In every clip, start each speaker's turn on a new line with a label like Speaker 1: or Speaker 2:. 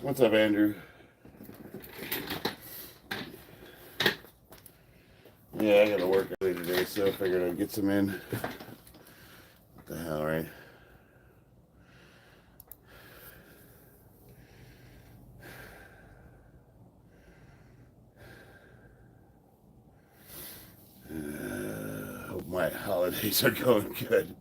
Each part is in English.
Speaker 1: What's up, Andrew? Yeah, I gotta work early today, so I figured I'd get some in. What the hell, right? Hope my holidays are going good.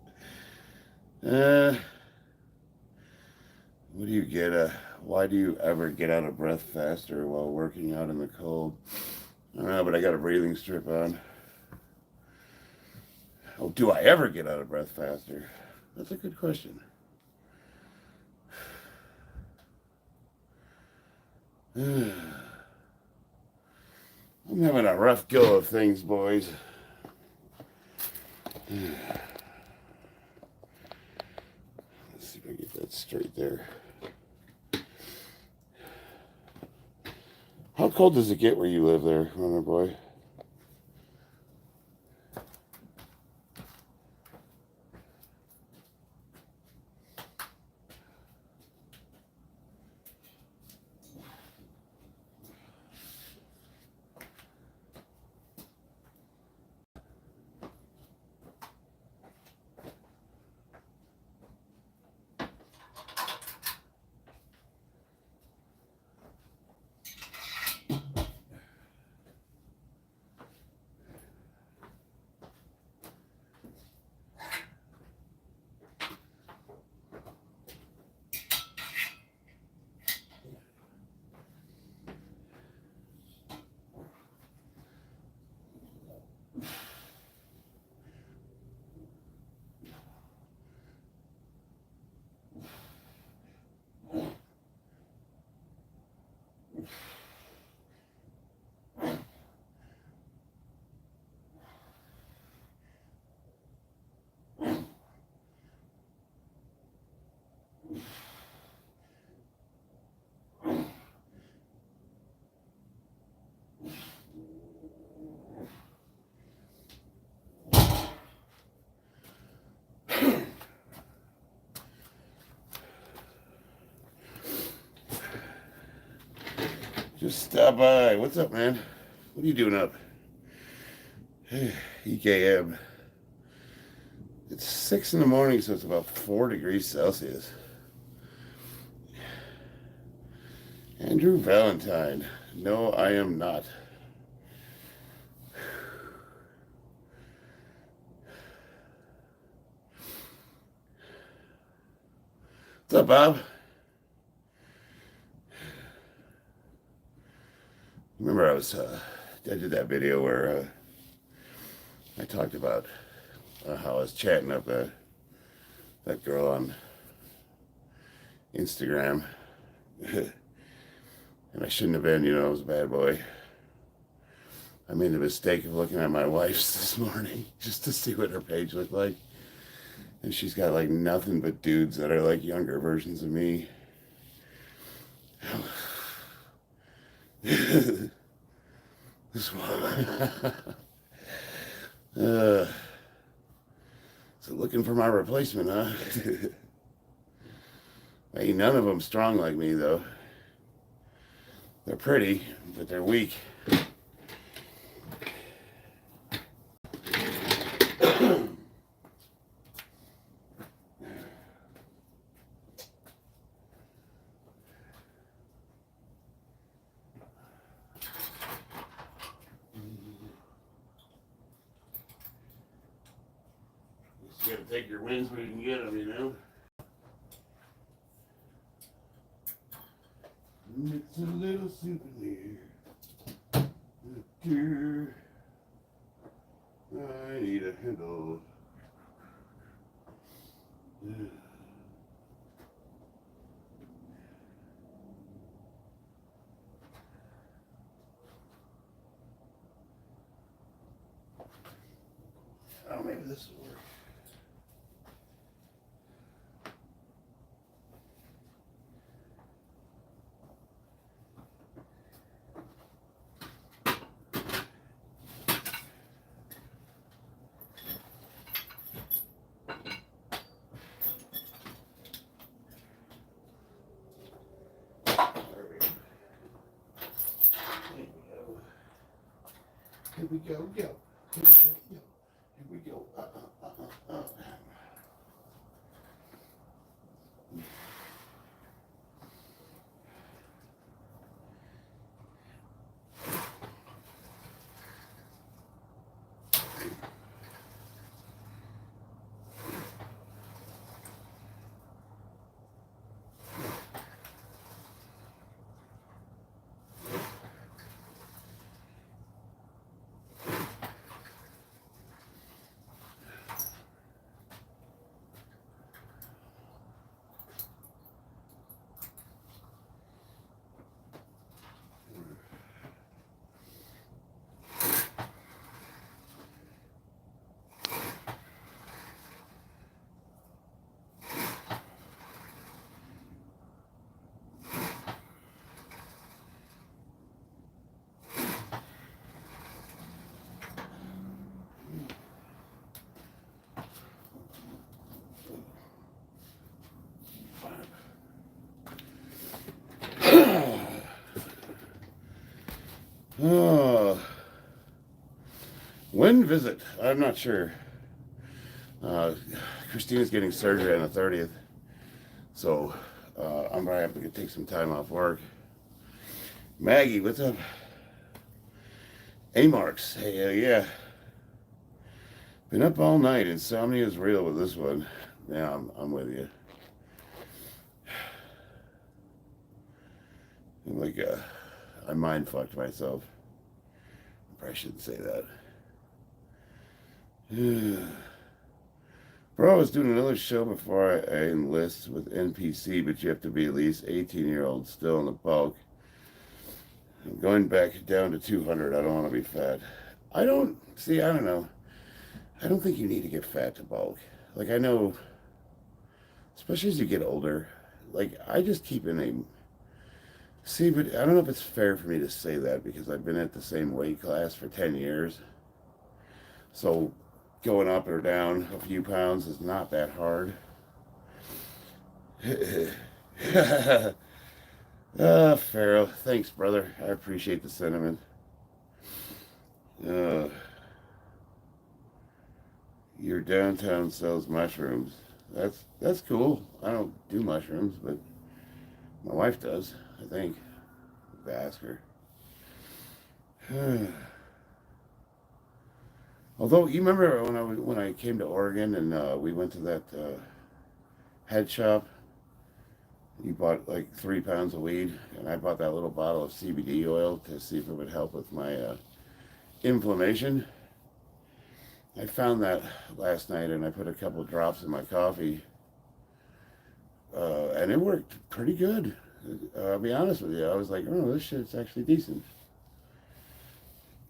Speaker 1: What do you get? Why do you ever get out of breath faster while working out in the cold? I don't know, but I got a breathing strip on. Oh, do I ever get out of breath faster? That's a good question. I'm having a rough go of things, boys. Let's see if I get that straight there. How cold does it get where you live there, runner boy? Just stop by. What's up, man? What are you doing up? EKM. It's 6 in the morning, so it's about 4 degrees Celsius. Andrew Valentine. No, I am not. What's up, Bob? Remember I did that video where I talked about how I was chatting up that girl on Instagram. And I shouldn't have been, I was a bad boy. I made the mistake of looking at my wife's this morning just to see what her page looked like. And she's got like nothing but dudes that are like younger versions of me. This one. So looking for my replacement, huh? Ain't none of them strong like me, though. They're pretty, but they're weak. You gotta take your wins when you can get them, It's a little souvenir. I need a handle. Oh, maybe this will work. Here we go. Here we go. Here we go. When visit? I'm not sure. Christina's getting surgery on the 30th, so I'm gonna have to take some time off work. Maggie, what's up? A-Marks, hey, yeah. Been up all night. Insomnia is real with this one. Yeah, I'm with you. I'm like, I mind fucked myself. I probably shouldn't say that. Bro, I was doing another show before I enlist with NPC, but you have to be at least 18-year-old still in the bulk. I'm going back down to 200. I don't want to be fat. I don't know. I don't think you need to get fat to bulk. Like, I know, especially as you get older, like, I just keep in a... See, but I don't know if it's fair for me to say that because I've been at the same weight class for 10 years. So going up or down a few pounds is not that hard. Pharaoh, thanks, brother. I appreciate the sentiment. Your downtown sells mushrooms. That's cool. I don't do mushrooms, but my wife does, I think. I have to ask her. Although, you remember when I came to Oregon and we went to that head shop? You bought like 3 pounds of weed, and I bought that little bottle of CBD oil to see if it would help with my inflammation. I found that last night, and I put a couple drops in my coffee, and it worked pretty good. I'll be honest with you. I was like, oh, this shit's actually decent.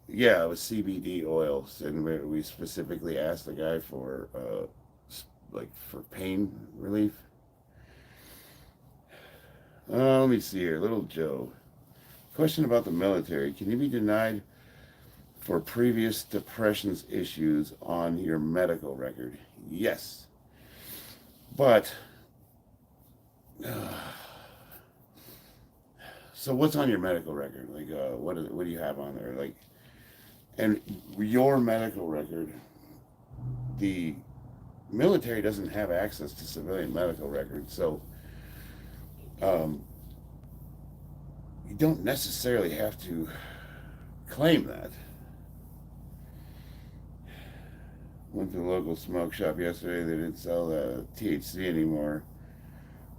Speaker 1: Yeah, it was CBD oils, and we specifically asked the guy for, for pain relief. Let me see here. Little Joe. Question about the military. Can you be denied for previous depressions issues on your medical record? Yes. But, so what's on your medical record? Like, what do you have on there? Like, and your medical record, the military doesn't have access to civilian medical records, so you don't necessarily have to claim that. Went to the local smoke shop yesterday. They didn't sell THC anymore.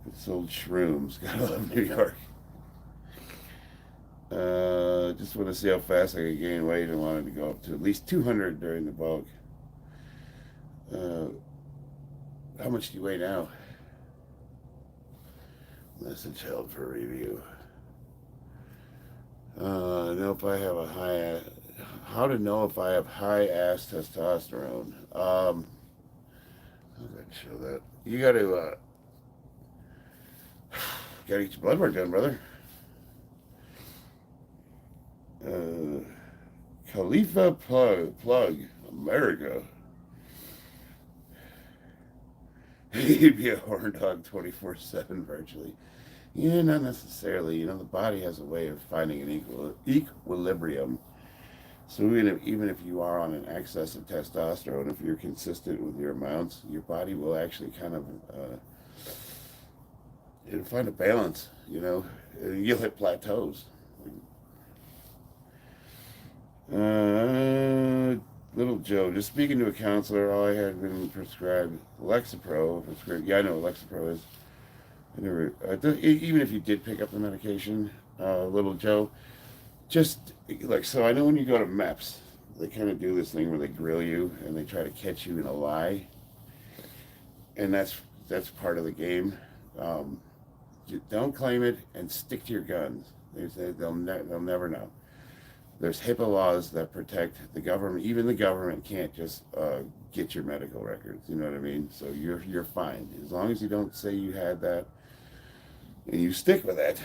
Speaker 1: It sold shrooms. Gotta love New York. Just want to see how fast I could gain weight and wanted to go up to at least 200 during the bulk. How much do you weigh now? Message held for review. Know if I have a high... How to know if I have high-ass testosterone. How did I show that? You got to get your blood work done, brother. Khalifa Plug, America. He'd be a horn dog 24/7 virtually. Yeah, not necessarily. You know, the body has a way of finding an equilibrium. So even if you are on an excess of testosterone, if you're consistent with your amounts, your body will actually kind of it'll find a balance. You'll hit plateaus. Little Joe, just speaking to a counselor, all I had been prescribed Lexapro. Yeah, I know what Lexapro is. I never, even if you did pick up the medication, Little Joe, just like, so I know when you go to MEPS, they kind of do this thing where they grill you and they try to catch you in a lie, and that's part of the game. Don't claim it and stick to your guns. They say they'll never know. There's HIPAA laws that protect the government. Even the government can't just get your medical records. You know what I mean? So you're fine as long as you don't say you had that and you stick with that.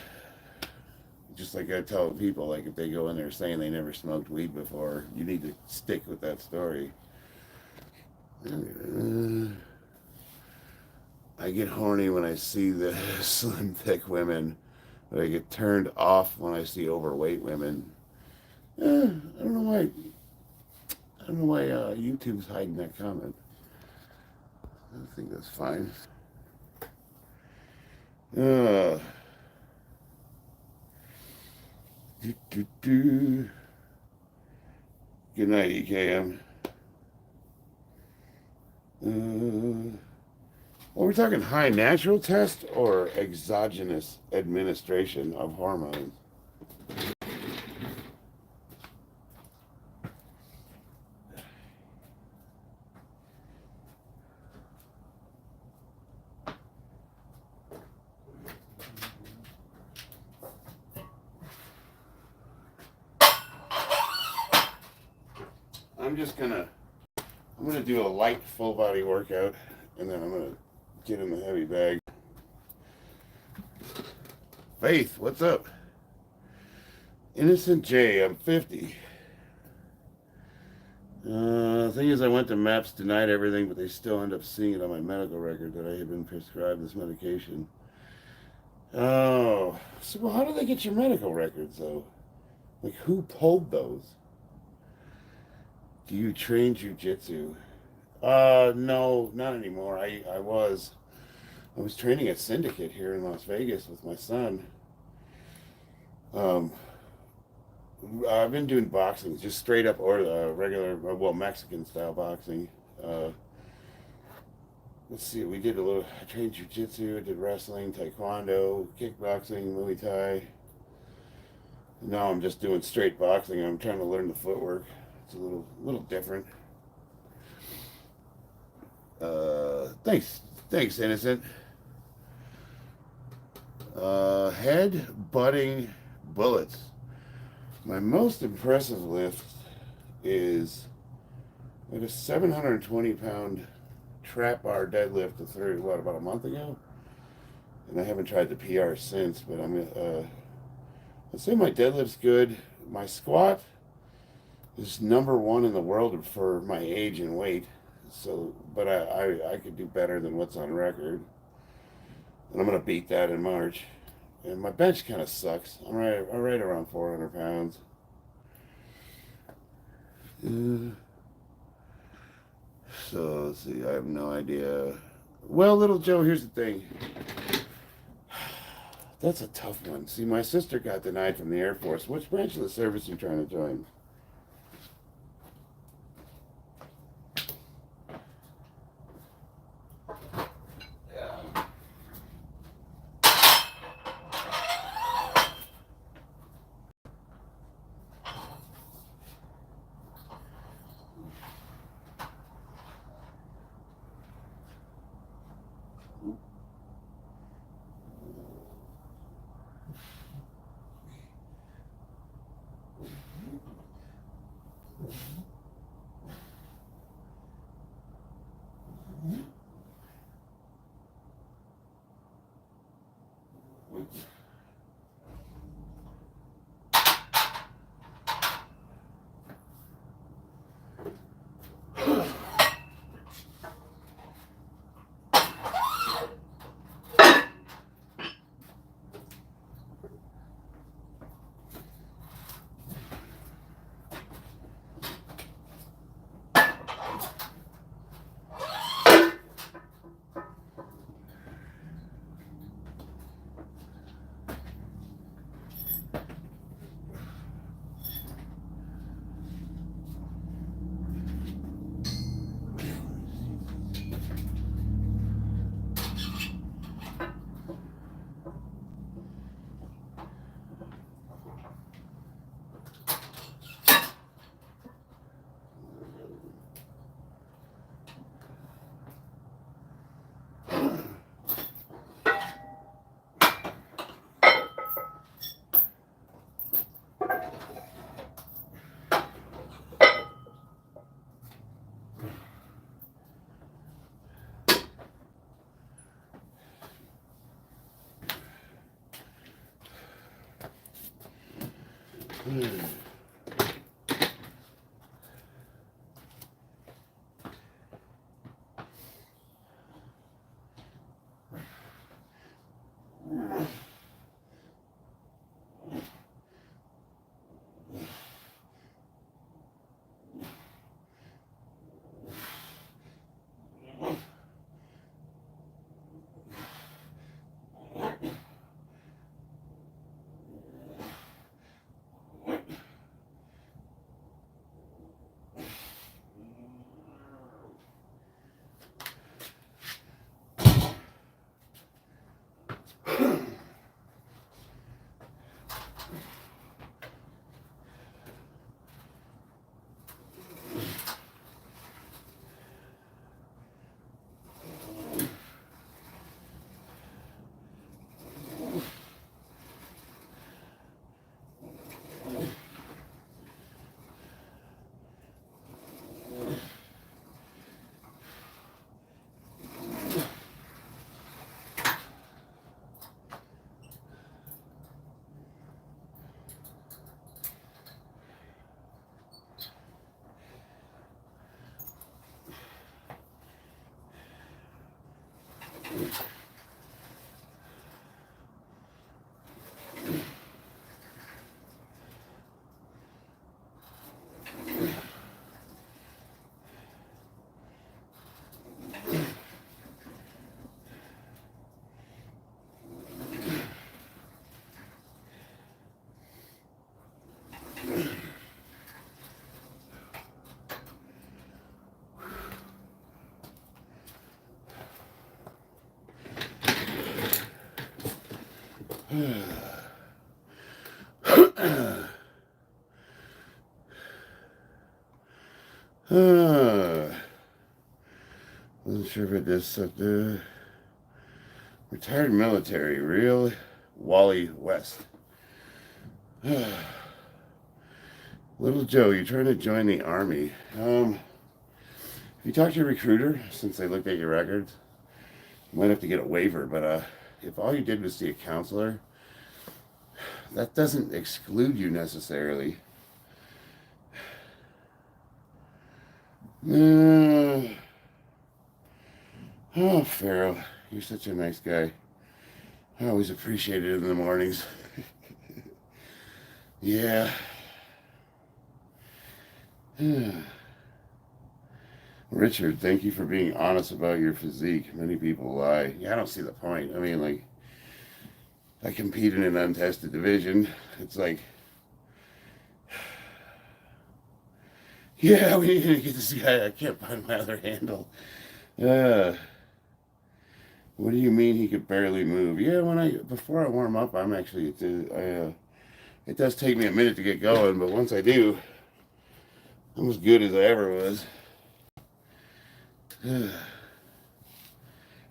Speaker 1: Just like I tell people, like if they go in there saying they never smoked weed before, you need to stick with that story. I get horny when I see the slim, thick women, but I get turned off when I see overweight women. I don't know why. I don't know why YouTube's hiding that comment. I think that's fine. Good night, EKM. Are we talking high natural test or exogenous administration of hormones? I'm gonna do a light full body workout, and then I'm gonna get in the heavy bag. Faith, what's up? Innocent J, I'm 50. The thing is, I went to MAPS, denied everything, but they still end up seeing it on my medical record that I had been prescribed this medication. Oh, so well, how do they get your medical records, though? Like, who pulled those? Do you train jujitsu? No, not anymore. I was training at Syndicate here in Las Vegas with my son. I've been doing boxing, just straight up or regular, well, Mexican style boxing. Let's see, I trained jiu-jitsu, I did wrestling, taekwondo, kickboxing, Muay Thai. Now I'm just doing straight boxing. I'm trying to learn the footwork. It's a little different. Thanks, Innocent. Head butting bullets. My most impressive lift is like a 720-pound trap bar deadlift about a month ago, and I haven't tried the PR since. But I'd say my deadlift's good. My squat is #1 in the world for my age and weight. So, but I could do better than what's on record, and I'm gonna beat that in March. And my bench kind of sucks. I'm right around 400 pounds. So let's see. I have no idea. Well, Little Joe, here's the thing. That's a tough one. See, my sister got denied from the Air Force. Which branch of the service are you trying to join? Wasn't sure if it did something. Retired military, real Wally West. Little Joe, you're trying to join the army. If you talk to your recruiter, since they looked at your records, you might have to get a waiver, but if all you did was see a counselor, that doesn't exclude you necessarily. Oh, Pharaoh, you're such a nice guy. I always appreciate it in the mornings. Yeah. Richard, thank you for being honest about your physique. Many people lie. Yeah, I don't see the point. I mean, like, I compete in an untested division. It's like, yeah, we need to get this guy. I can't find my other handle. What do you mean he could barely move? Yeah, before I warm up, I'm actually, it does take me a minute to get going, but once I do, I'm as good as I ever was.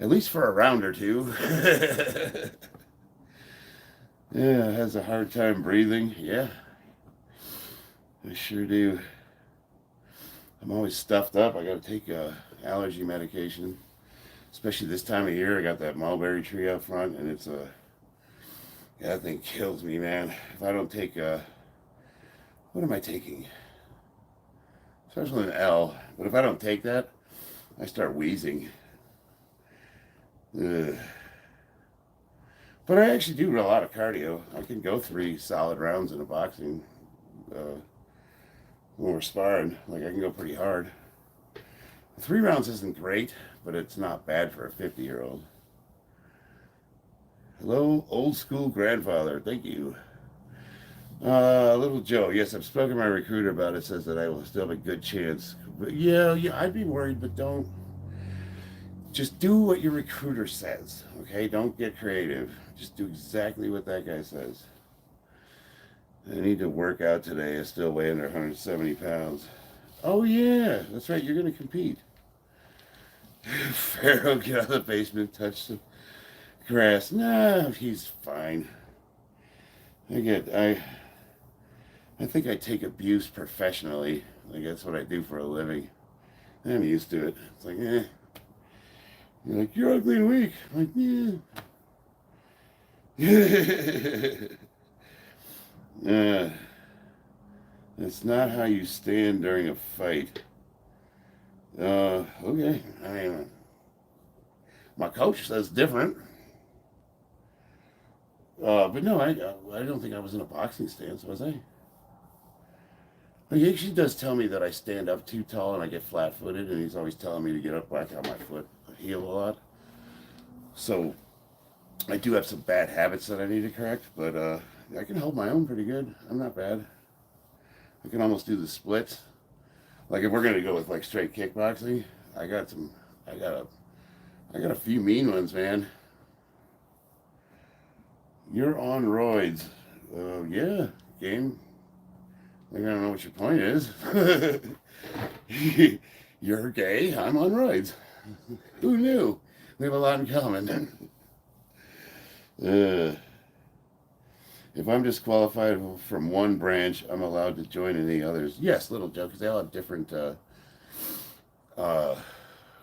Speaker 1: At least for a round or two. Yeah, has a hard time breathing. Yeah, I sure do. I'm always stuffed up. I gotta take allergy medication, especially this time of year. I got that mulberry tree up front, and it's yeah, that thing kills me, man. If I don't take what am I taking? Especially an L. But if I don't take that, I start wheezing. Ugh. But I actually do a lot of cardio. I can go 3 solid rounds in a boxing when we're sparring. Like, I can go pretty hard. 3 rounds isn't great, but it's not bad for a 50-year-old. Hello, old school grandfather. Thank you. Little Joe. Yes, I've spoken to my recruiter about it. Says that I will still have a good chance. But yeah, I'd be worried, but don't. Just do what your recruiter says, okay? Don't get creative. Just do exactly what that guy says. I need to work out today. I still weigh under 170 pounds. Oh, yeah. That's right. You're going to compete. Pharaoh, get out of the basement. Touch the grass. Nah, he's fine. I think I take abuse professionally. Like, that's what I do for a living. I'm used to it. It's like, eh. You're like, you're ugly and weak. I'm like, yeah. It's not how you stand during a fight. Okay. I mean, my coach says different. But no, I don't think I was in a boxing stance, was I? But he actually does tell me that I stand up too tall and I get flat-footed, and he's always telling me to get up back on my foot, heel a lot. So I do have some bad habits that I need to correct, but I can hold my own pretty good. I'm not bad. I can almost do the splits. Like if we're gonna go with like straight kickboxing, I got a few mean ones, man. You're on roids. Yeah, game. I don't know what your point is. You're gay. I'm on roids. Who knew? We have a lot in common. If I'm disqualified from one branch, I'm allowed to join any others. Yes, little joke, because they all have different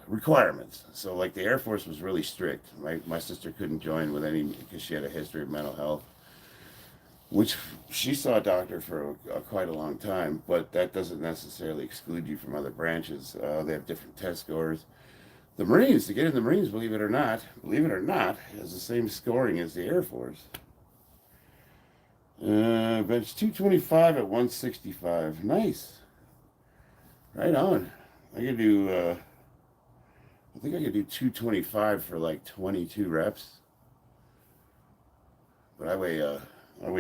Speaker 1: requirements. So, like the Air Force was really strict. My sister couldn't join with any because she had a history of mental health, which she saw a doctor for quite a long time. But that doesn't necessarily exclude you from other branches. They have different test scores. The Marines, to get in the Marines, believe it or not, has the same scoring as the Air Force. Bench 225 at 165. Nice. Right on. I could do, I think I could do 225 for like 22 reps. But I weigh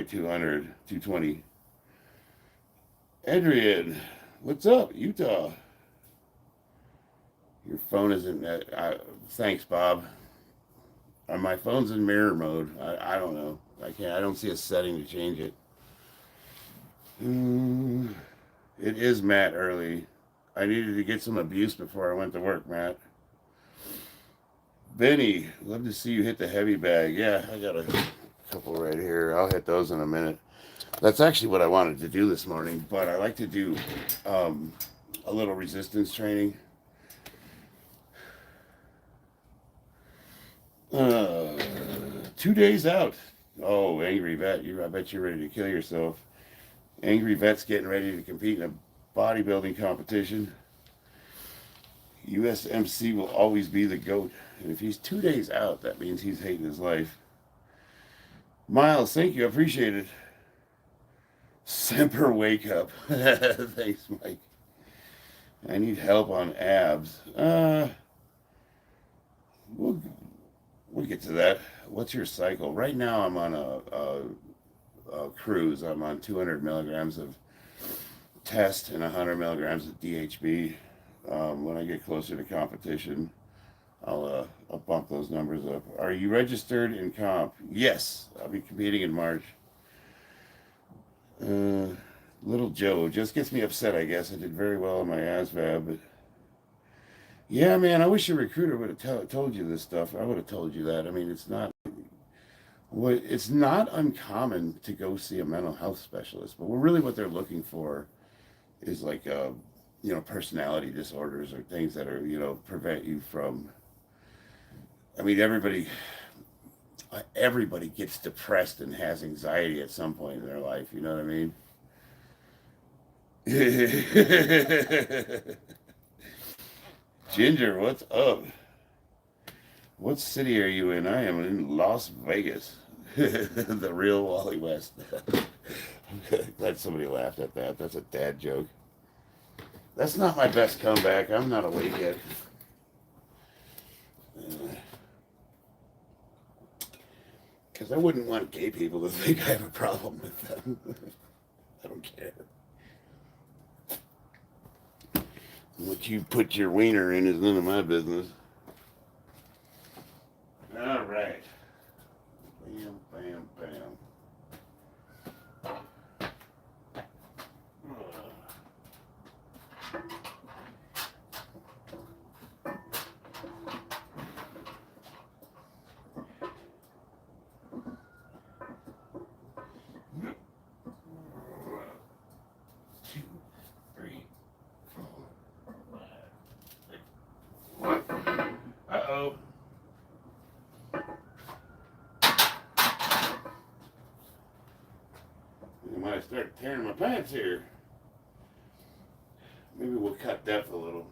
Speaker 1: 200, 220. Adrian, what's up, Utah? Your phone isn't. Thanks, Bob. My phone's in mirror mode. I don't know. I can't. I don't see a setting to change it. It is Matt early. I needed to get some abuse before I went to work, Matt. Benny, love to see you hit the heavy bag. Yeah, I got a couple right here. I'll hit those in a minute. That's actually what I wanted to do this morning, but I like to do a little resistance training. 2 days out. Oh, angry vet. I bet you're ready to kill yourself. Angry vet's getting ready to compete in a bodybuilding competition. USMC will always be the GOAT. And if he's 2 days out, that means he's hating his life. Miles, thank you. I appreciate it. Semper wake up. Thanks, Mike. I need help on abs. We'll get to that. What's your cycle? Right now I'm on a cruise. I'm on 200 milligrams of test and 100 milligrams of DHB. When I get closer to competition, I'll bump those numbers up. Are you registered in comp? Yes, I'll be competing in March. Little Joe just gets me upset, I guess. I did very well on my ASVAB, but yeah, man, I wish your recruiter would have told you this stuff. I would have told you that. I mean, it's not uncommon to go see a mental health specialist, but really what they're looking for is like, personality disorders or things that are, prevent you from. I mean, everybody gets depressed and has anxiety at some point in their life. You know what I mean? Ginger, what's up? What city are you in? I am in Las Vegas. The real Wally West. Glad somebody laughed at that. That's a dad joke. That's not my best comeback. I'm not awake yet. Because I wouldn't want gay people to think I have a problem with them. I don't care. What you put your wiener in is none of my business. All right. Bam, bam, bam. Uh-oh. I might start tearing my pants here. cut depth a little.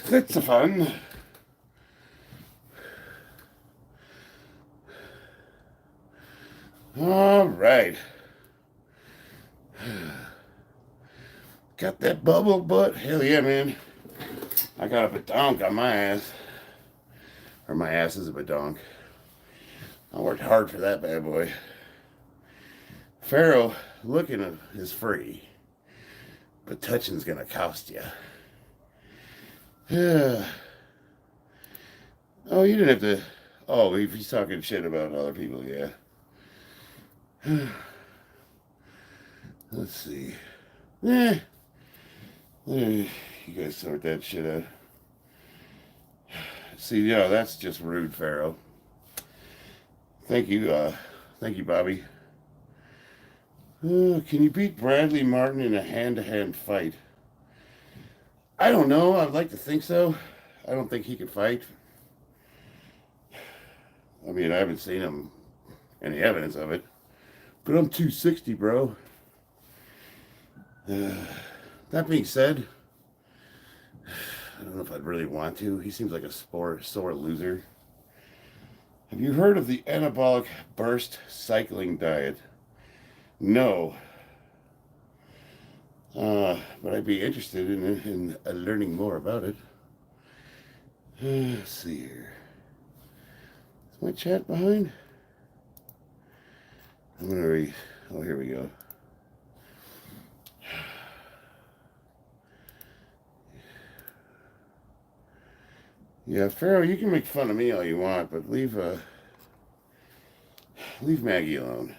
Speaker 1: That's fun. All right. Got that bubble butt? Hell yeah, man. I got a badonk on my ass. Or my ass is a badonk. I worked hard for that bad boy. Pharaoh, looking is free. But touching's gonna cost you. Yeah. Oh, you didn't have to. Oh, if he's talking shit about other people, yeah. Let's see. Yeah. You guys sort that shit out. See, yeah, that's just rude, Pharaoh. Thank you, Bobby. Can you beat Bradley Martin in a hand-to-hand fight? I don't know. I'd like to think so. I don't think he could fight. I mean, I haven't seen him any evidence of it. But I'm 260, bro. That being said, I don't know if I'd really want to. He seems like a sore loser. Have you heard of the anabolic burst cycling diet? No. But I'd be interested in learning more about it. Let's see here. Is my chat behind? I'm going to read. Oh, here we go. Yeah, Pharaoh, you can make fun of me all you want, but leave Maggie alone.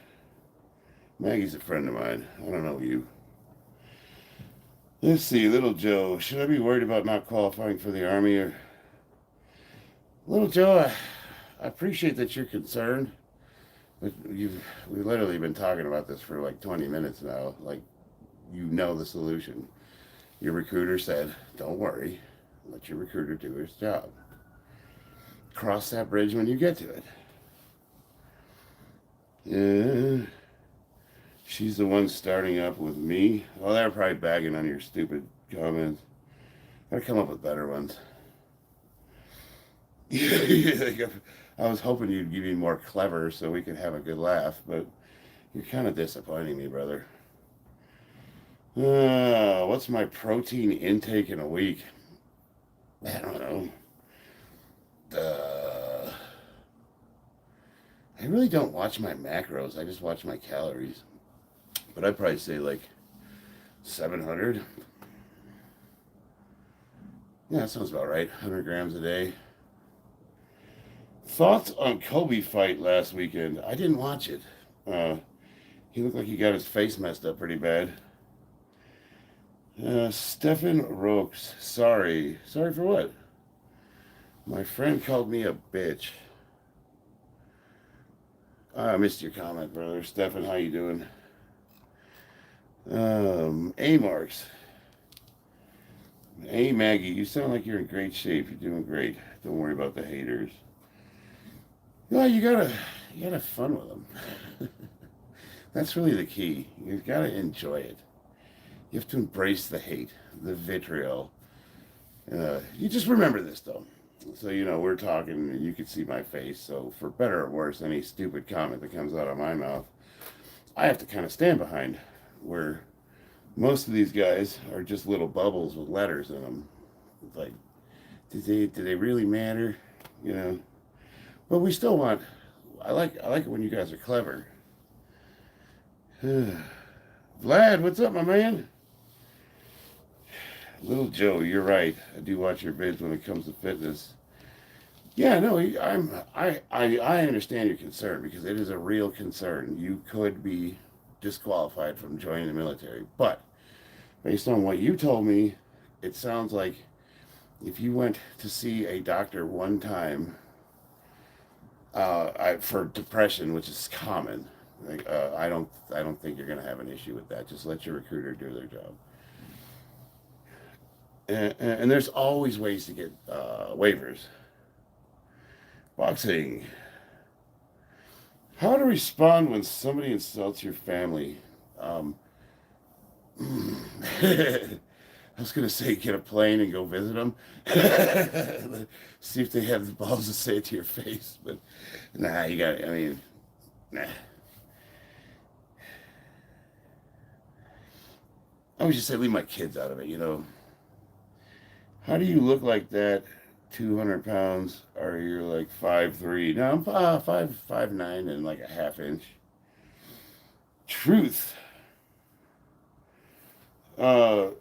Speaker 1: Maggie's a friend of mine. I don't know you. Let's see, Little Joe. Should I be worried about not qualifying for the Army? Or Little Joe, I appreciate that you're concerned, but we've literally been talking about this for like 20 minutes now. Like, you know the solution. Your recruiter said, don't worry. Let your recruiter do his job. Cross that bridge when you get to it. Yeah. She's the one starting up with me. Oh, they're probably bagging on your stupid comments. Gotta come up with better ones. Yeah, I was hoping you'd be more clever so we could have a good laugh, but you're kind of disappointing me, brother. What's my protein intake in a week? I don't know. I really don't watch my macros. I just watch my calories. But I'd probably say like 700. Yeah, that sounds about right. 100 grams a day. Thoughts on Kobe fight last weekend? I didn't watch it. He looked like he got his face messed up pretty bad. Stefan Rokes. Sorry. Sorry for what? My friend called me a bitch. I missed your comment, brother. Stefan, how you doing? A-Marks. Hey, Maggie, you sound like you're in great shape. You're doing great. Don't worry about the haters. No, you gotta have fun with them. That's really the key. You gotta enjoy it. You have to embrace the hate, the vitriol. You just remember this, though. So, we're talking, and you can see my face. So, for better or worse, any stupid comment that comes out of my mouth, I have to kind of stand behind. Where most of these guys are just little bubbles with letters in them. It's like, do they really matter? But we still want. I like it when you guys are clever. Vlad, what's up, my man? Little Joe, you're right. I do watch your vids when it comes to fitness. Yeah, no, I understand your concern because it is a real concern. You could be disqualified from joining the military, but based on what you told me, it sounds like if you went to see a doctor one time for depression, which is common, I don't think you're going to have an issue with that. Just let your recruiter do their job. And there's always ways to get waivers. Boxing. How to respond when somebody insults your family. I was going to say get a plane and go visit them. See if they have the balls to say it to your face. But nah, nah. I would just say leave my kids out of it, How do you look like that? 200 pounds, or you're like 5'3"? No, I'm 5'9" and like a half inch. Truth. Are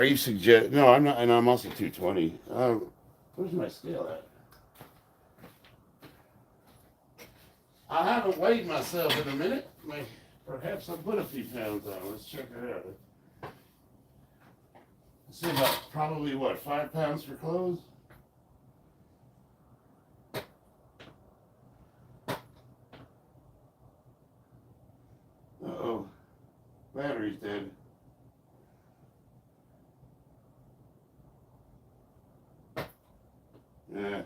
Speaker 1: you suggest? No, I'm not, and I'm also 220. Where's my scale at? I haven't weighed myself in a minute. Perhaps I'll put a few pounds on. Let's check it out. Let's see, about probably 5 pounds for clothes. Uh-oh. Battery's dead. Yeah.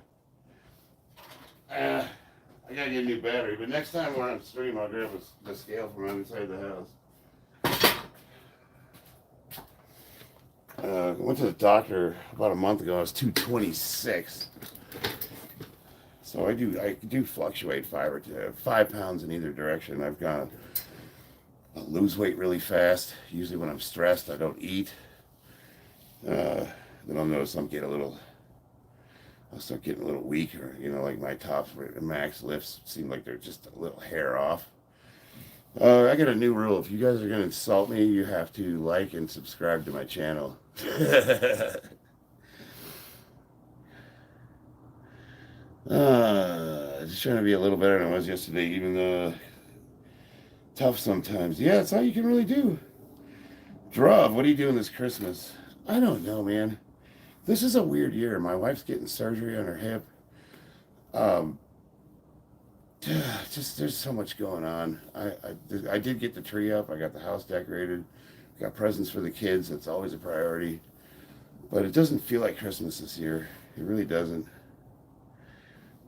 Speaker 1: I gotta get a new battery, but next time we're on stream, I'll grab the scale from inside the house. Went to the doctor about a month ago. I was 226. So I do fluctuate 5 pounds in either direction. I've got I lose weight really fast. Usually when I'm stressed, I don't eat. Then I'll notice I'll start getting a little weaker. You know, like my tops, max lifts seem like they're just a little hair off. I got a new rule. If you guys are going to insult me, you have to like and subscribe to my channel. Just trying to be a little better than I was yesterday, even though tough sometimes. Yeah, it's all you can really do. Druv, what are you doing this Christmas? I don't know, man. This is a weird year. My wife's getting surgery on her hip. Um, just there's so much going on. I did get the tree up. I got the house decorated. Got presents for the kids. That's always a priority. But it doesn't feel like Christmas this year. It really doesn't.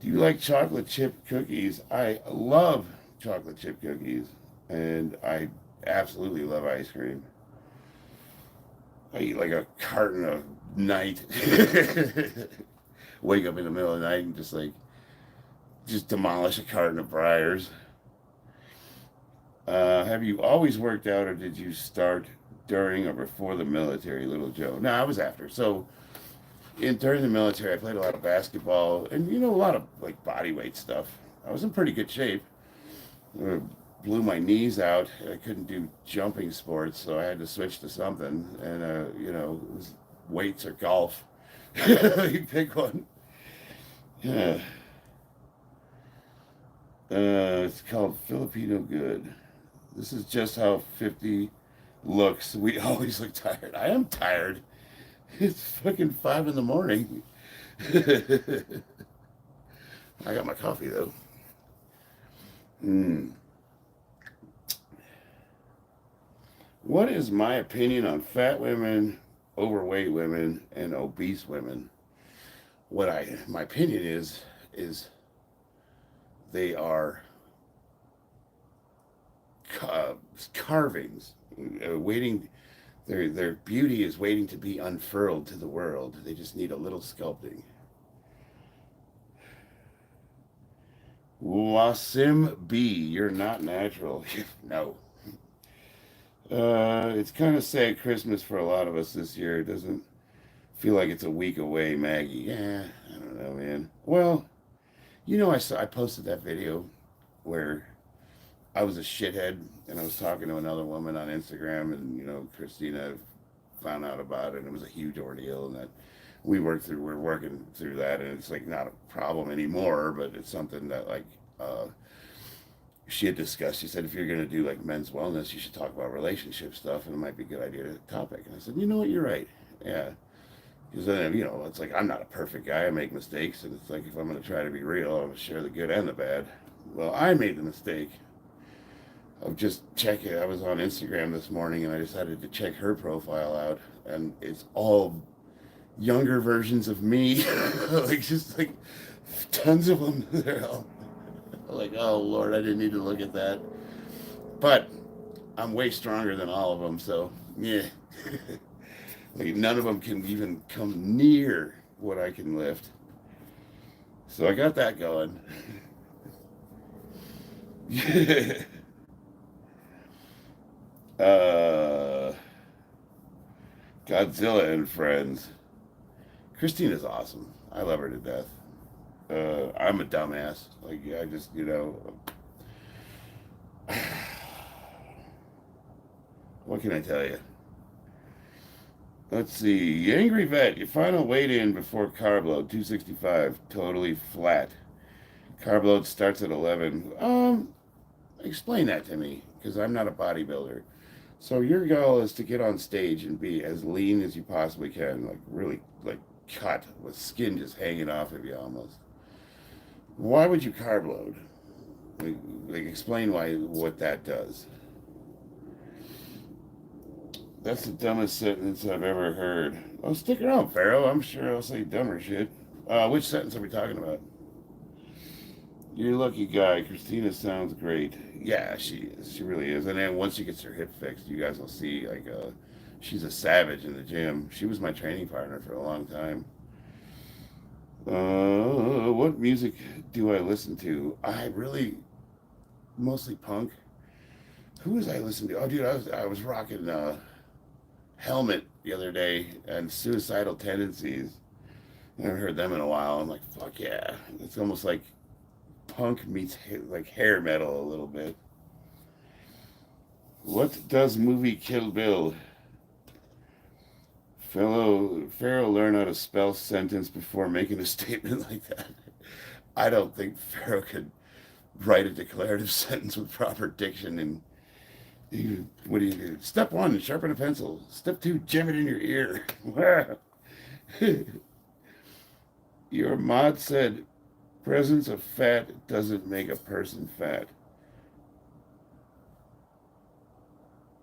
Speaker 1: Do you like chocolate chip cookies? I love chocolate chip cookies. And I absolutely love ice cream. I eat like a carton a night. Wake up in the middle of the night and just demolish a carton of Briars. Have you always worked out, or did you start during or before the military, Little Joe? No, I was after. So during the military, I played a lot of basketball and a lot of like body weight stuff. I was in pretty good shape. Blew my knees out. I couldn't do jumping sports, so I had to switch to something. And it was weights or golf. You pick one. Yeah. It's called Filipino Good. This is just how 50 looks. We always look tired. I am tired. It's fucking 5 in the morning. I got my coffee though. What is my opinion on fat women, overweight women, and obese women? My opinion is they are carvings, waiting. Their beauty is waiting to be unfurled to the world. They just need a little sculpting. Wasim B, you're not natural. No. It's kind of sad Christmas for a lot of us this year. It doesn't feel like it's a week away, Maggie. Yeah, I don't know, man. Well, I posted that video where I was a shithead and I was talking to another woman on Instagram, and Christina found out about it, and it was a huge ordeal, and that we're working through that, and it's like not a problem anymore, but it's something that she had discussed. She said, if you're going to do like men's wellness, you should talk about relationship stuff, and it might be a good idea to topic. And I said, you know what, you're right. Yeah. Because then, it's like I'm not a perfect guy. I make mistakes, and it's like if I'm going to try to be real, I'm going to share the good and the bad. Well, I made the mistake of just checking. I was on Instagram this morning, and I decided to check her profile out, and it's all younger versions of me, just tons of them. They're all like, oh Lord, I didn't need to look at that. But I'm way stronger than all of them, so yeah. None of them can even come near what I can lift. So I got that going. Godzilla and Friends. Christine is awesome. I love her to death. I'm a dumbass. I just, what can I tell you? Let's see. Angry Vet, your final weight in before carb load, 265, totally flat. Carb load starts at 11. Explain that to me, because I'm not a bodybuilder. So your goal is to get on stage and be as lean as you possibly can, really, cut with skin just hanging off of you almost. Why would you carb load? Explain what that does. That's the dumbest sentence I've ever heard. Oh, stick around, Pharaoh. I'm sure I'll say dumber shit. Which sentence are we talking about? You're a lucky guy. Christina sounds great. Yeah, she is. She really is. And then once she gets her hip fixed, you guys will see She's a savage in the gym. She was my training partner for a long time. What music do I listen to? I really mostly punk. Who was I listening to? Oh, dude, I was rocking Helmet the other day and Suicidal Tendencies. I haven't heard them in a while. I'm like, fuck yeah! It's almost like punk meets like hair metal a little bit. What does movie Kill Bill? Pharaoh learn how to spell sentence before making a statement like that. I don't think Pharaoh could write a declarative sentence with proper diction. And what do you do? Step one, sharpen a pencil. Step two, jam it in your ear. Your mod said, presence of fat doesn't make a person fat.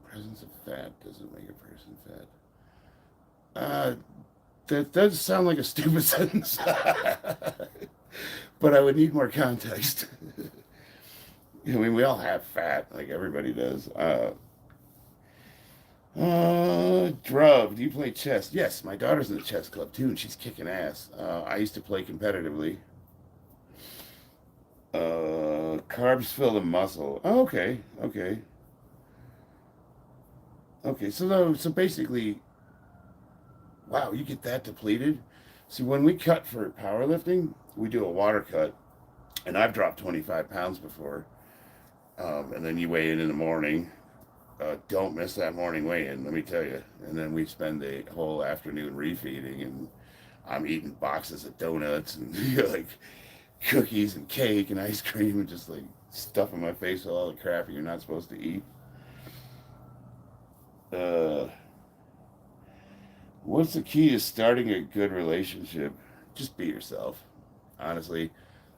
Speaker 1: Presence of fat doesn't make a person fat. That does sound like a stupid sentence, but I would need more context. I mean, we all have fat, like everybody does. Druv, do you play chess? Yes, my daughter's in the chess club too, and she's kicking ass. I used to play competitively. Carbs fill the muscle. Oh, okay, okay, okay. So basically, wow, you get that depleted. See, when we cut for powerlifting, we do a water cut, and I've dropped 25 pounds before. And then you weigh in the morning. Don't miss that morning weigh-in, let me tell you. And then we spend the whole afternoon refeeding, and I'm eating boxes of donuts and like cookies and cake and ice cream and just like stuffing my face with all the crap you're not supposed to eat. Uh, what's the key to starting a good relationship? Just be yourself. Honestly,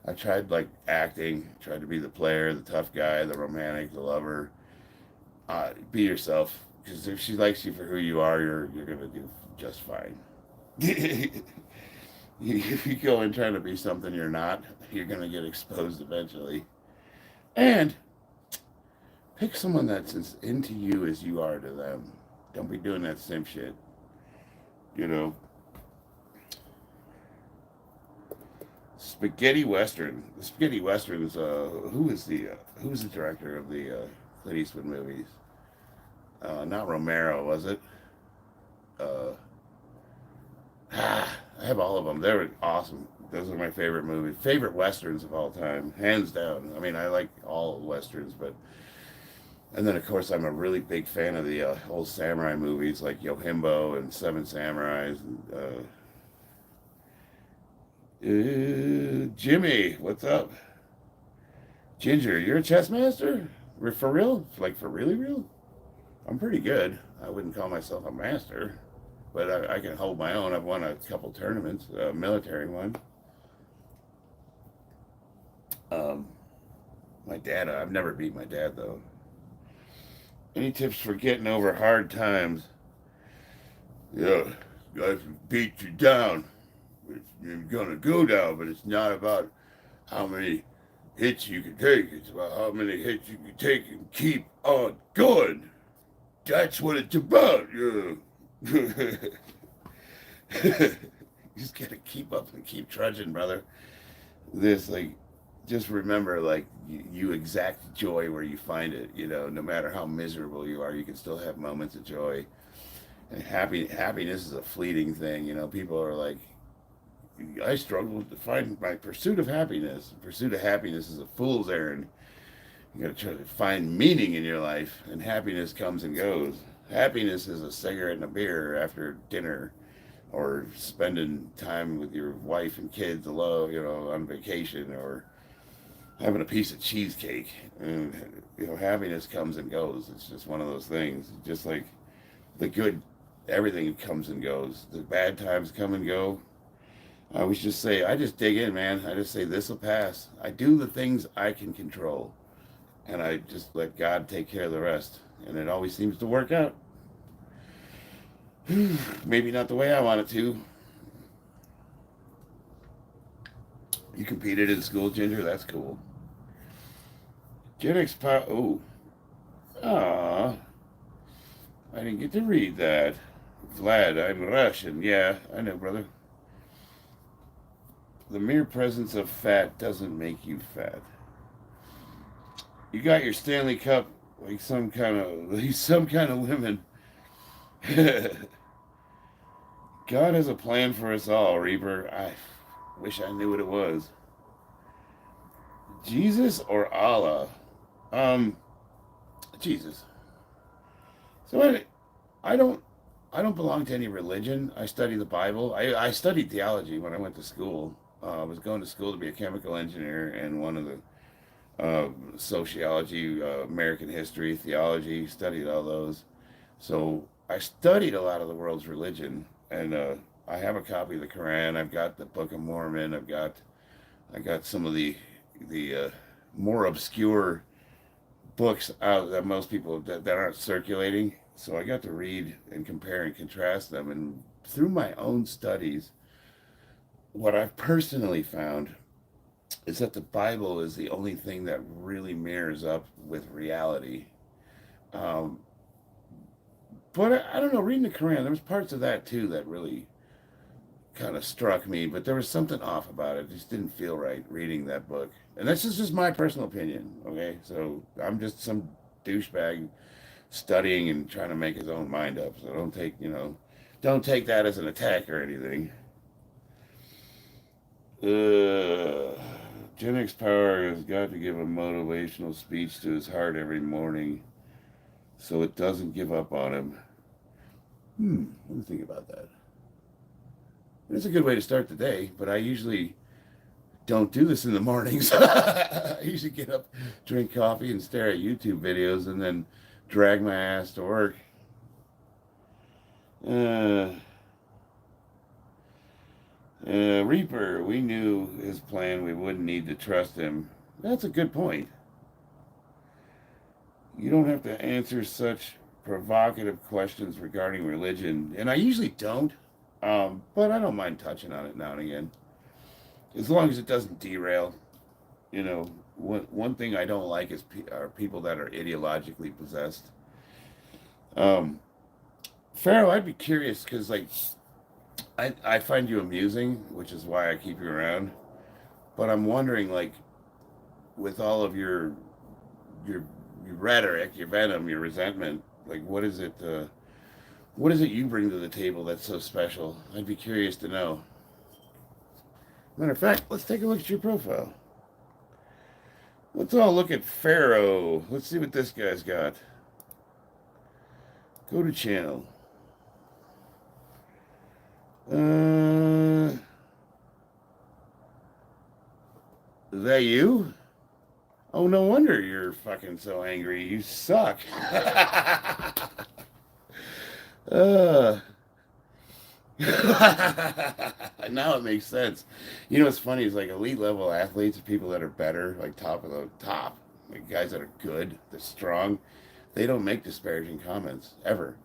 Speaker 1: I tried like acting, tried to be the player, the tough guy, the romantic, the lover. Be yourself, because if she likes you for who you are, you're gonna do just fine. If you go in trying to be something you're not, you're gonna get exposed eventually. And pick someone that's as into you as you are to them. Don't be doing that same shit. You know, spaghetti western. The spaghetti western is who's the director of the Clint Eastwood movies? Not Romero, was it? Uh, I have all of them. They're awesome. Those are my favorite movies, favorite westerns of all time, hands down. I mean, I like all westerns, but and then of course I'm a really big fan of the old samurai movies like Yojimbo and Seven Samurais. And, Jimmy, what's up? Ginger, you're a chess master? For real? Like for really real? I'm pretty good. I wouldn't call myself a master, but I can hold my own. I've won a couple tournaments, a military one. Um, my dad, I've never beat my dad though. Any tips for getting over hard times? Yeah, guys beat you down. You're gonna go down, but it's not about how many hits you can take. It's about how many hits you can take and keep on going. That's what it's about. Yeah. You just gotta keep up and keep trudging, brother. This like, just remember, like you exact joy where you find it. You know, no matter how miserable you are, you can still have moments of joy. And happiness is a fleeting thing. You know, people are like, I struggle to find my pursuit of happiness. Pursuit of happiness is a fool's errand. You gotta try to find meaning in your life, and happiness comes and goes. Happiness is a cigarette and a beer after dinner, or spending time with your wife and kids alone, you know, on vacation, or having a piece of cheesecake. And you know, happiness comes and goes. It's just one of those things. Just like the good, everything comes and goes. The bad times come and go. I always just say, I just dig in, man. I just say, this will pass. I do the things I can control, and I just let God take care of the rest. And it always seems to work out. Maybe not the way I want it to. You competed in school, Ginger? That's cool. Gen X Power. Oh. Ah. I didn't get to read that. Vlad, I'm Russian. Yeah, I know, brother. The mere presence of fat doesn't make you fat. You got your Stanley Cup like some kind of women. God has a plan for us all, Reaper. I wish I knew what it was. Jesus or Allah? Um, Jesus. So I don't I don't belong to any religion. I study the Bible. I studied theology when I went to school. I was going to school to be a chemical engineer, and one of the sociology, American history, theology, studied all those. So I studied a lot of the world's religion, and I have a copy of the Quran. I've got the Book of Mormon. I got some of the more obscure books out that most people that aren't circulating. So I got to read and compare and contrast them, and through my own studies, what I've personally found is that the Bible is the only thing that really mirrors up with reality. Um, but I don't know, reading the Quran, there was parts of that too that really kind of struck me, but there was something off about it. It just didn't feel right reading that book. And that's just my personal opinion, okay? So I'm just some douchebag studying and trying to make his own mind up. So don't take that as an attack or anything. Gen X Power has got to give a motivational speech to his heart every morning so it doesn't give up on him. Let me think about that. It's a good way to start the day, but I usually don't do this in the mornings. I usually get up, drink coffee, and stare at YouTube videos, and then drag my ass to work. Reaper, we knew his plan. We wouldn't need to trust him. That's a good point. You don't have to answer such provocative questions regarding religion, and I usually don't. But I don't mind touching on it now and again, as long as it doesn't derail. One thing I don't like are people that are ideologically possessed. Pharaoh, I'd be curious because I find you amusing, which is why I keep you around. But I'm wondering, like, with all of your rhetoric, your venom, your resentment, like, what is it? What is it you bring to the table that's so special? I'd be curious to know. Matter of fact, let's take a look at your profile. Let's all look at Pharaoh. Let's see what this guy's got. Go to channel. Is that you? Oh, no wonder you're fucking so angry. You suck. uh, now it makes sense. You know what's funny is like elite level athletes, people that are better, like top of the top, like guys that are good, they're strong, they don't make disparaging comments ever.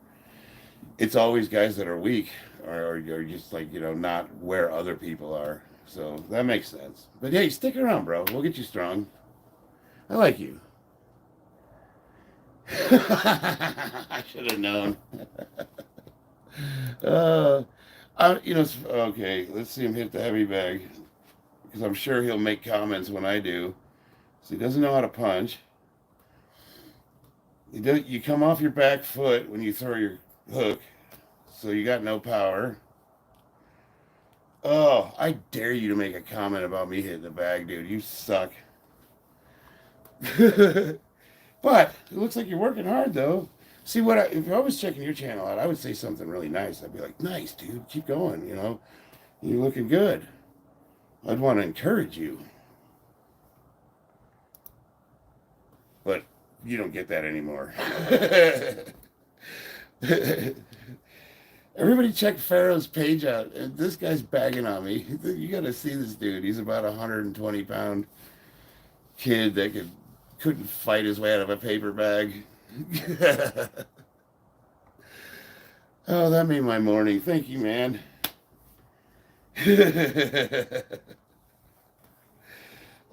Speaker 1: It's always guys that are weak or just like, not where other people are. So that makes sense. But hey, stick around, bro. We'll get you strong. I like you. I should have known. Okay, let's see him hit the heavy bag. Because I'm sure he'll make comments when I do. So he doesn't know how to punch. You come off your back foot when you throw your hook. So you got no power. Oh, I dare you to make a comment about me hitting the bag, dude. You suck. But it looks like you're working hard, though. See, if I was checking your channel out, I would say something really nice. I'd be like, nice, dude. Keep going, You're looking good. I'd want to encourage you. But you don't get that anymore. Everybody check Pharaoh's page out. This guy's bagging on me. You got to see this dude. He's about a 120-pound kid that couldn't fight his way out of a paper bag. Oh, that made my morning. Thank you, man.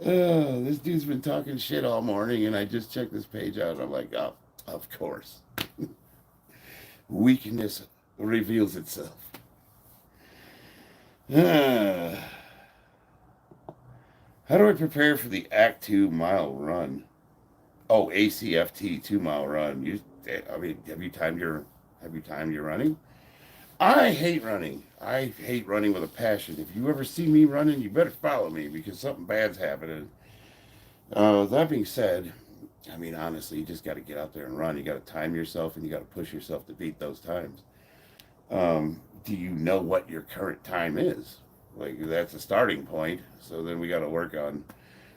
Speaker 1: Oh, this dude's been talking shit all morning, and I just checked this page out, and I'm like, oh, of course. weakness reveals itself. How do I prepare for the Act 2 mile run? Oh, ACFT 2 mile run. I mean, have you timed your running? I hate running. I hate running with a passion. If you ever see me running, you better follow me because something bad's happening. That being said, I mean, honestly, you just got to get out there and run. You got to time yourself and you got to push yourself to beat those times. Do you know what your current time is? Like, that's a starting point. So then we got to work on.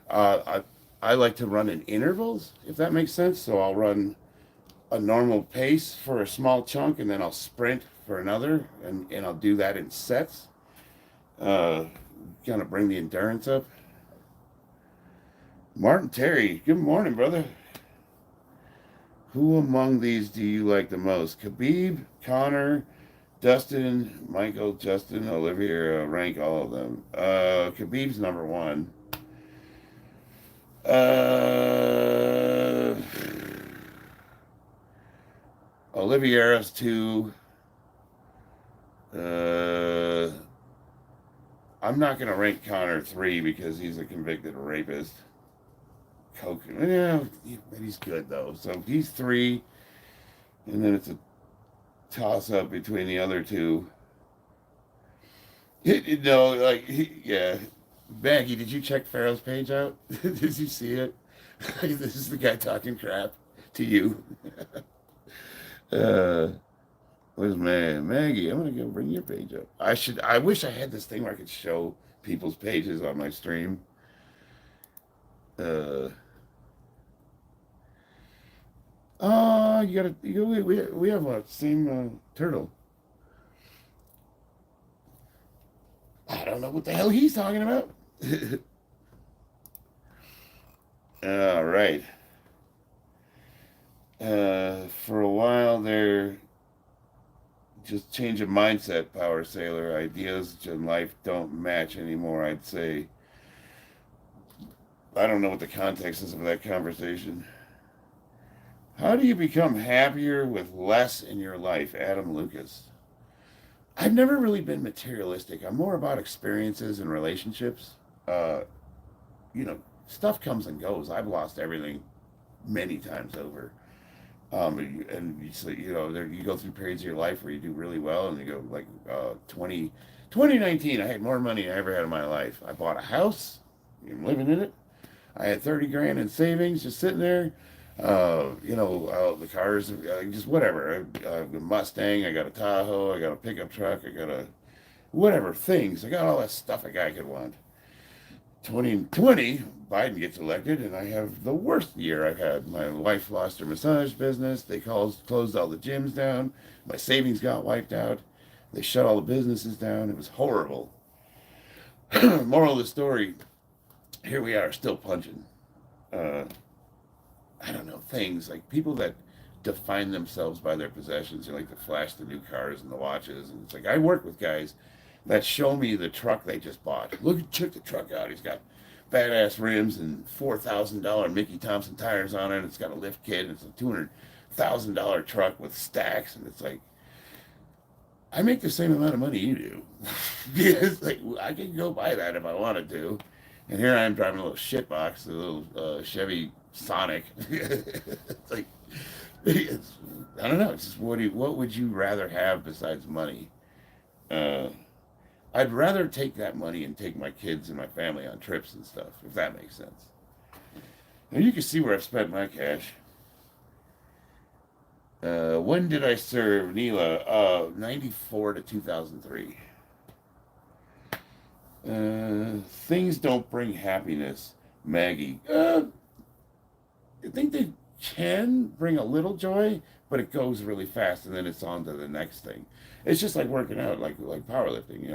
Speaker 1: I like to run in intervals, if that makes sense. So I'll run a normal pace for a small chunk and then I'll sprint for another, and I'll do that in sets. Kind of bring the endurance up. Martin Terry, good morning, brother. Who among these do you like the most? Khabib, Connor, Dustin, Michael, Justin, Olivia, rank all of them. Khabib's number one. Oliveira's two. I'm not going to rank Connor 3 because he's a convicted rapist. Yeah, he's good though. So he's 3, and then it's a toss-up between the other two. Yeah. Maggie, did you check Pharaoh's page out? Did you see it? This is the guy talking crap to you. Where's Maggie? I'm gonna go bring your page up. I wish I had this thing where I could show people's pages on my stream. We have a same turtle. I don't know what the hell he's talking about. All right. For a while there, just change of mindset, Power Sailor. Ideas in life don't match anymore, I'd say. I don't know what the context is of that conversation. How do you become happier with less in your life, Adam Lucas? I've never really been materialistic. I'm more about experiences and relationships. Stuff comes and goes. I've lost everything many times over. You go through periods of your life where you do really well, and you go like 2019, I had more money than I ever had in my life. I bought a house, I'm living in it. I had 30 grand in savings just sitting there. The cars, just whatever. I have a Mustang, I got a Tahoe, I got a pickup truck, I got a whatever things. I got all that stuff a guy could want. 2020, Biden gets elected, and I have the worst year I've had. My wife lost her massage business. They closed all the gyms down. My savings got wiped out. They shut all the businesses down. It was horrible. Moral of the story, here we are, still punching. I don't know, things like people that define themselves by their possessions. They like to flash the new cars and the watches. And it's like, I work with guys that show me the truck they just bought. Check the truck out. He's got badass rims and $4,000 Mickey Thompson tires on it. It's got a lift kit. It's a $200,000 truck with stacks. And it's like, I make the same amount of money you do. It's like, I can go buy that if I wanted to. And here I am driving a little shitbox, a little Chevy Sonic. It's like, I don't know. It's just, what would you rather have besides money? I'd rather take that money and take my kids and my family on trips and stuff, if that makes sense. And you can see where I've spent my cash. When did I serve, Neela? 94 to 2003. Things don't bring happiness, Maggie. I think they can bring a little joy, but it goes really fast, and then it's on to the next thing. It's just like working out, like powerlifting.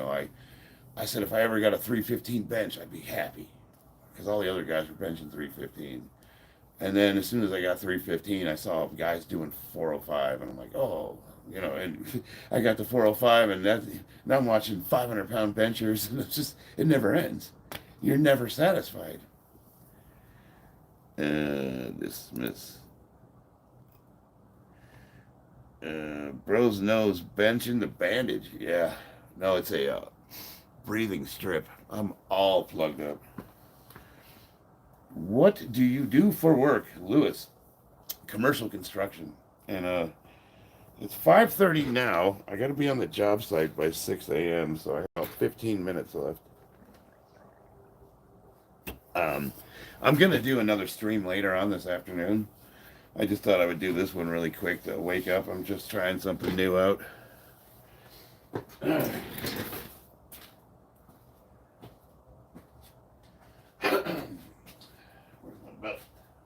Speaker 1: I said if I ever got a 315 bench, I'd be happy, because all the other guys were benching 315. And then as soon as I got 315, I saw guys doing 405, and I'm like, oh, and I got to 405, and now I'm watching 500-pound benchers, and it never ends. You're never satisfied. Dismiss. Bro's nose benching the bandage. Yeah. No, it's a breathing strip. I'm all plugged up. What do you do for work, Lewis? Commercial construction. And it's 5:30 now. I got to be on the job site by 6 a.m., so I have 15 minutes left. I'm going to do another stream later on this afternoon. I just thought I would do this one really quick to wake up. I'm just trying something new out. Where's my belt?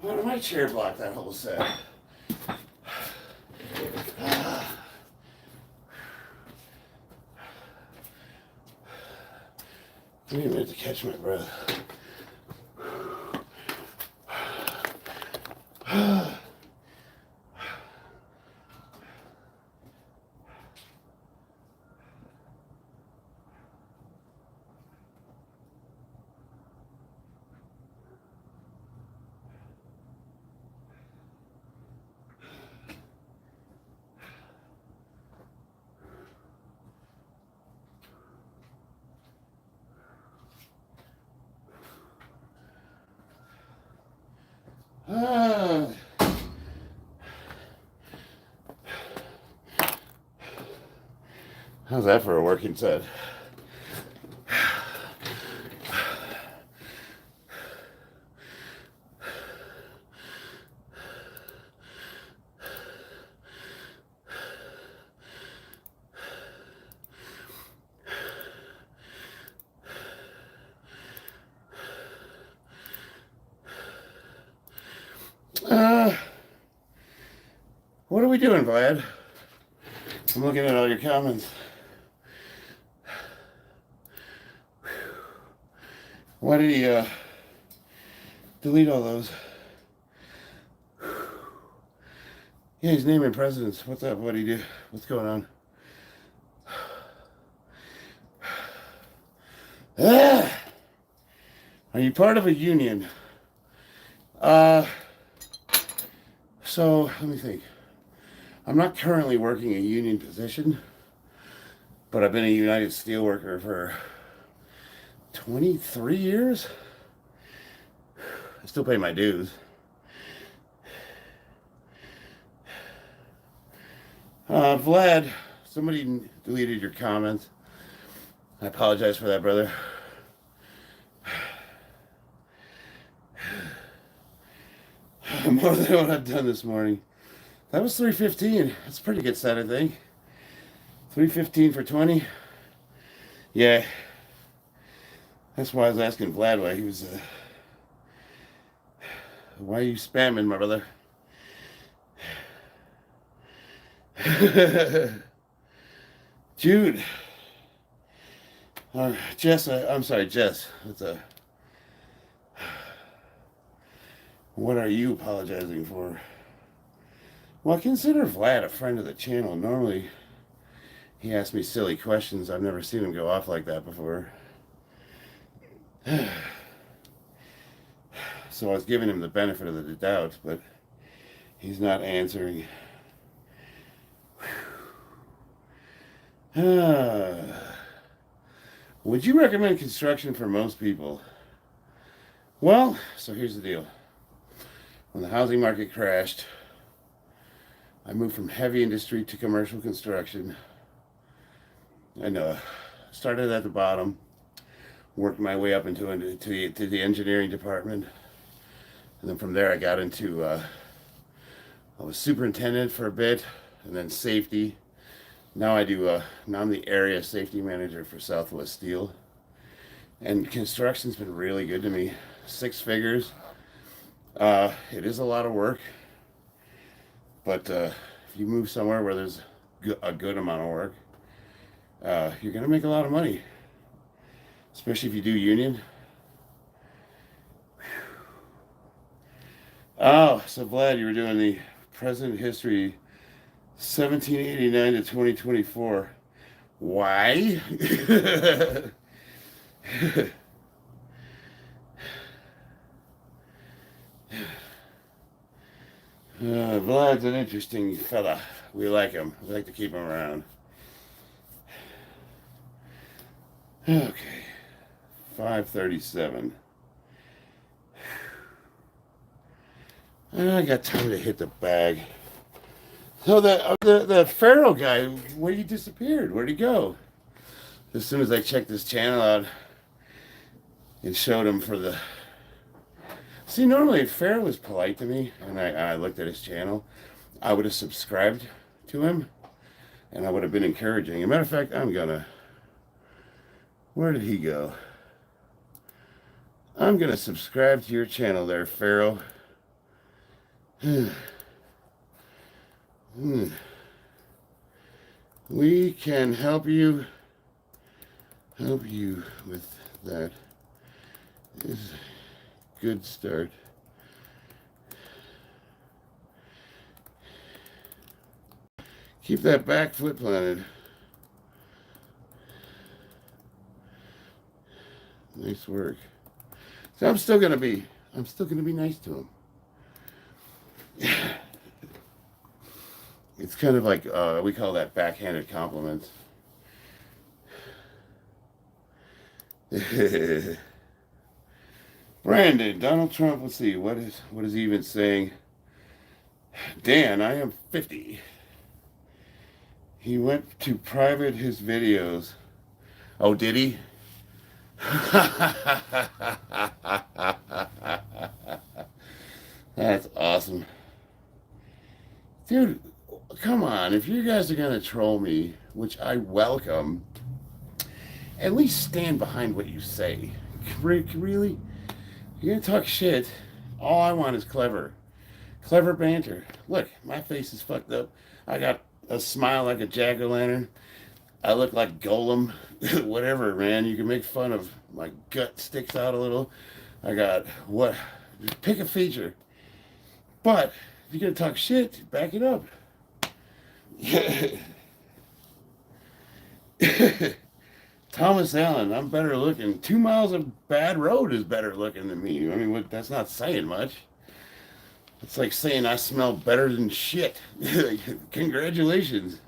Speaker 1: Why did my chair block that whole set? Give me a minute to catch my breath. How's that for a working set? What are we doing, Vlad? I'm looking at all your comments. Why did he delete all those? Yeah, he's naming presidents. What's up? What do you do? What's going on? Are you part of a union? So let me think. I'm not currently working a union position, but I've been a United Steelworker for 23 years. I still pay my dues. Vlad, somebody deleted your comments. I apologize for that, brother. More than what I've done this morning. That was 315. That's a pretty good set, I think. 315 for 20. Yeah. That's why I was asking Vlad why he was. Why are you spamming, my brother? Jude. Jess, I'm sorry, Jess. What are you apologizing for? Well, I consider Vlad a friend of the channel. Normally, he asks me silly questions. I've never seen him go off like that before. So I was giving him the benefit of the doubt, but he's not answering. Would you recommend construction for most people? Well, so here's the deal. When the housing market crashed, I moved from heavy industry to commercial construction. And started at the bottom, worked my way up into the engineering department. And then from there I got into, I was superintendent for a bit, and then safety. Now now I'm the area safety manager for Southwest Steel. And construction's been really good to me. 6 figures. It is a lot of work, but if you move somewhere where there's a good amount of work, you're going to make a lot of money, especially if you do union. Oh, so Vlad, you were doing the present history 1789 to 2024. Why? Vlad's an interesting fella. We like him. We like to keep him around. Okay. 5:37. I got time to hit the bag. So the Pharaoh guy, where he disappeared? Where'd he go? As soon as I checked his channel out and showed him for the... See, normally if Pharaoh was polite to me and I looked at his channel, I would have subscribed to him and I would have been encouraging. As a matter of fact, I'm gonna... Where did he go? I'm gonna subscribe to your channel there, Pharaoh. We can help you with that. Is a good start. Keep that back foot planted. Nice work. So I'm still gonna be nice to him. It's kind of like, we call that backhanded compliments. Brandon, Donald Trump, let's see, what is he even saying? Dan, I am 50. He went to private his videos. Oh, did he? That's awesome. Dude, come on, if you guys are going to troll me, which I welcome, at least stand behind what you say. Really? You're going to talk shit? All I want is clever banter. Look, my face is fucked up. I got a smile like a jack-o'-lantern. I look like Golem. Whatever, man. You can make fun of my gut sticks out a little. I got what? Pick a feature. But if you're going to talk shit, back it up. Thomas Allen, I'm better looking. 2 miles of bad road is better looking than me. I mean, that's not saying much. It's like saying I smell better than shit. Congratulations.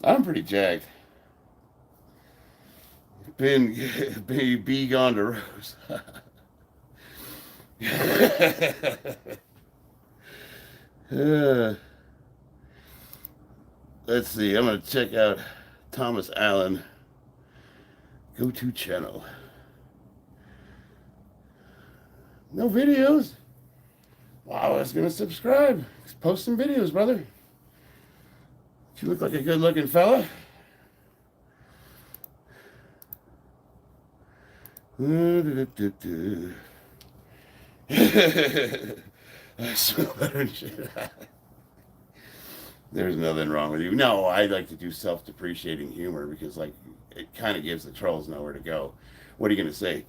Speaker 1: I'm pretty jacked. Be gone to Rose. Uh, let's see. I'm going to check out Thomas Allen. Go-to channel. No videos? Wow, I was going to subscribe. Post some videos, brother. You look like a good-looking fella. I smell better than shit. There's nothing wrong with you. No, I like to do self-depreciating humor because, like, it kind of gives the trolls nowhere to go. What are you going to say?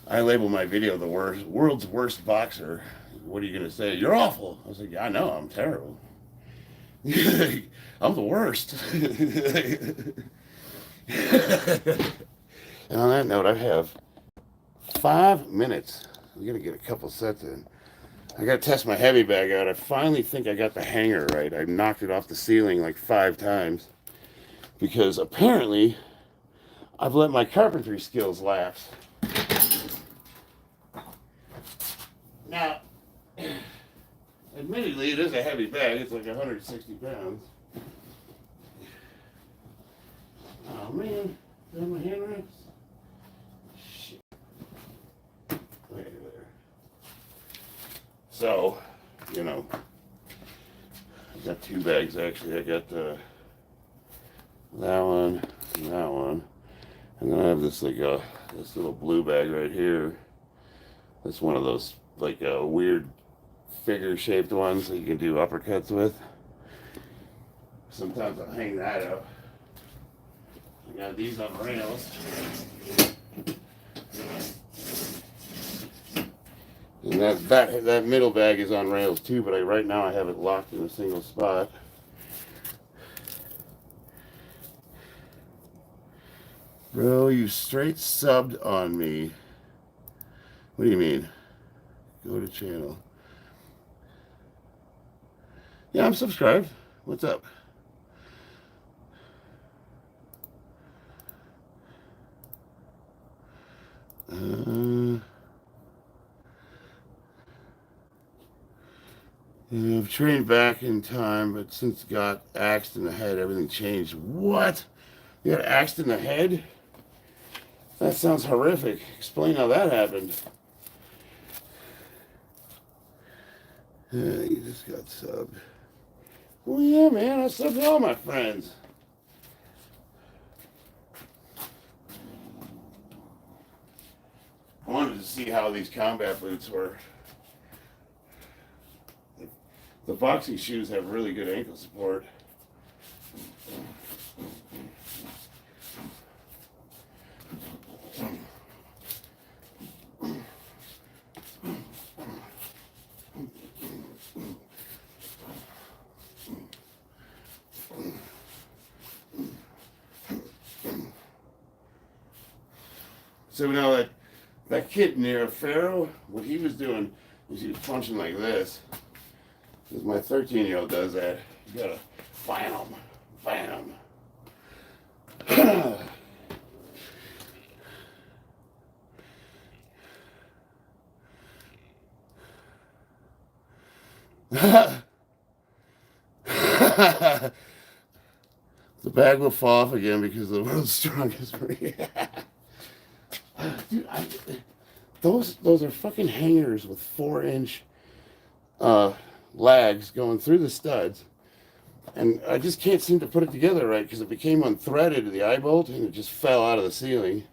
Speaker 1: I label my video the world's worst boxer. What are you going to say? You're awful. I was like, yeah, I know, I'm terrible. I'm the worst. And on that note, I have 5 minutes. I'm going to get a couple sets in. I got to test my heavy bag out. I finally think I got the hanger right. I knocked it off the ceiling like 5 times because apparently I've let my carpentry skills lapse. Now, admittedly, it is a heavy bag. It's like 160 pounds. Oh man, is that my hand wraps? Shit. Right there. So, you know, I got 2 bags actually. I got that one and that one. And then I have this this little blue bag right here. It's one of those like weird figure shaped ones that you can do uppercuts with. Sometimes I'll hang that up. I got these on rails. And that middle bag is on rails too, but right now I have it locked in a single spot. Bro, you straight subbed on me. What do you mean? Go to channel. Yeah, I'm subscribed. What's up? I've trained back in time, but since got axed in the head, everything changed. What? You got axed in the head? That sounds horrific. Explain how that happened. You just got subbed. Well, yeah, man, I subbed all my friends. I wanted to see how these combat boots were. The boxing shoes have really good ankle support. So now that kid near Pharaoh, what he was doing was he was punching like this. Because my 13-year-old does that. You gotta bam, bam. The bag will fall off again because the world's strongest man. Dude, those are fucking hangers with 4-inch lags going through the studs, and I just can't seem to put it together right because it became unthreaded to the eye bolt and it just fell out of the ceiling.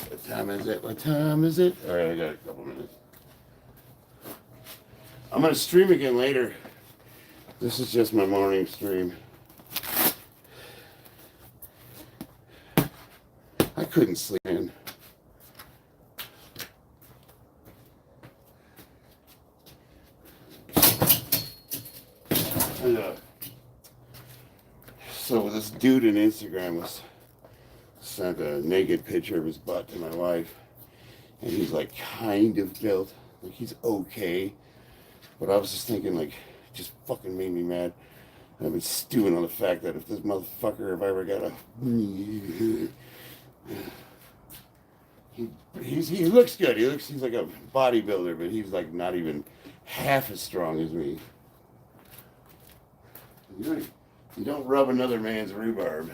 Speaker 1: What time is it? What time is it? All right, I got a couple minutes. I'm gonna stream again later. This is just my morning stream. I couldn't sleep in. So this dude on Instagram sent a naked picture of his butt to my wife, and he's like kind of built, like he's okay, but I was just thinking like, it just fucking made me mad. I've been stewing on the fact that if this motherfucker, if I ever got a... He looks good. He's like a bodybuilder, but he's like not even half as strong as me. You don't rub another man's rhubarb.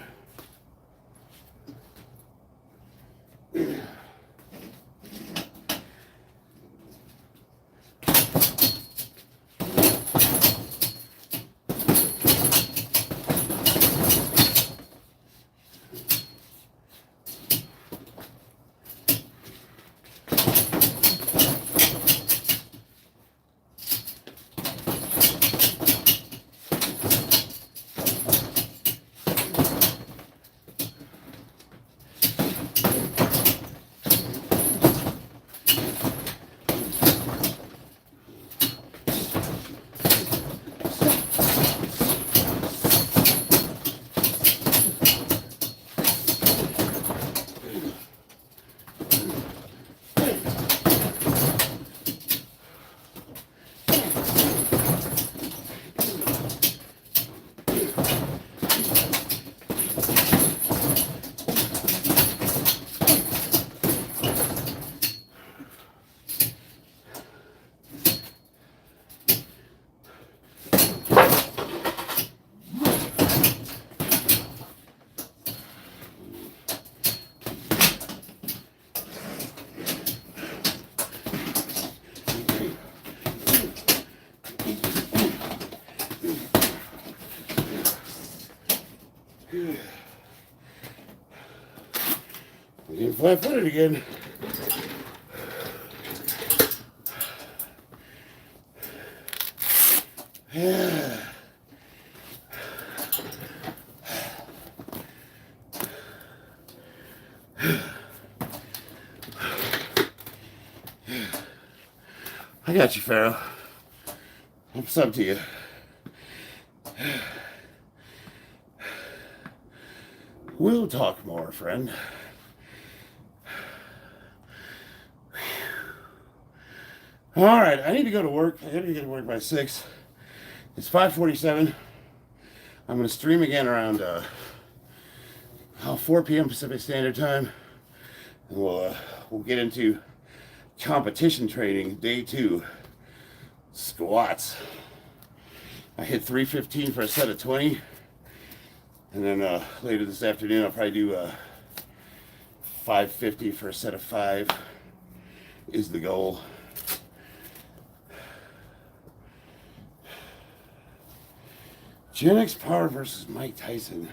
Speaker 1: We're getting flat-footed again. Yeah. I got you, Pharaoh. What's up to you? We'll talk more, friend. All right, I need to go to work. I gotta get to work by 6. It's 5:47. I'm gonna stream again around 4 p.m. Pacific Standard Time, and we'll get into competition training, day 2, squats. I hit 315 for a set of 20, and then later this afternoon I'll probably do 550 for a set of 5 is the goal. Gen X Power versus Mike Tyson.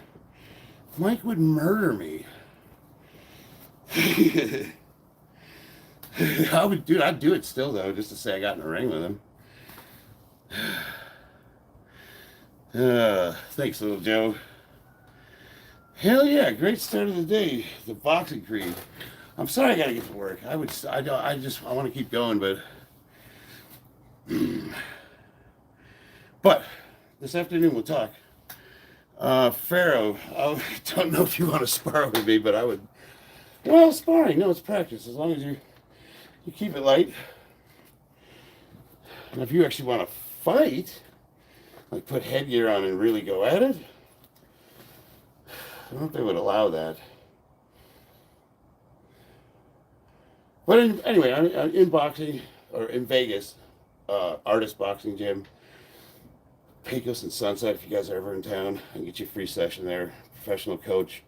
Speaker 1: Mike would murder me. I'd do it still though, just to say I got in a ring with him. Thanks, little Joe. Hell yeah, great start of the day. The boxing creed. I'm sorry I gotta get to work. I want to keep going, but this afternoon we'll talk. Pharaoh, I don't know if you want to spar with me, but I would. Well, sparring, no, it's practice. As long as you keep it light. And if you actually want to fight, like put headgear on and really go at it, I don't know if they would allow that. But anyway, I'm in boxing, or in Vegas, Artist Boxing Gym. Pecos and Sunset, if you guys are ever in town, I can get you a free session there. Professional coach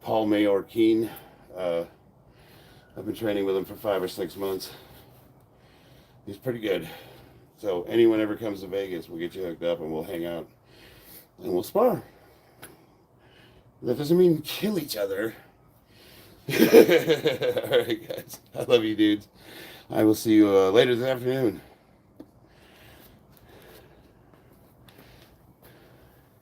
Speaker 1: Paul Mayor-Keen. I've been training with him for 5 or 6 months. He's pretty good. So anyone ever comes to Vegas, we'll get you hooked up and we'll hang out and we'll spar. That doesn't mean kill each other. Alright guys, I love you dudes. I will see you later this afternoon.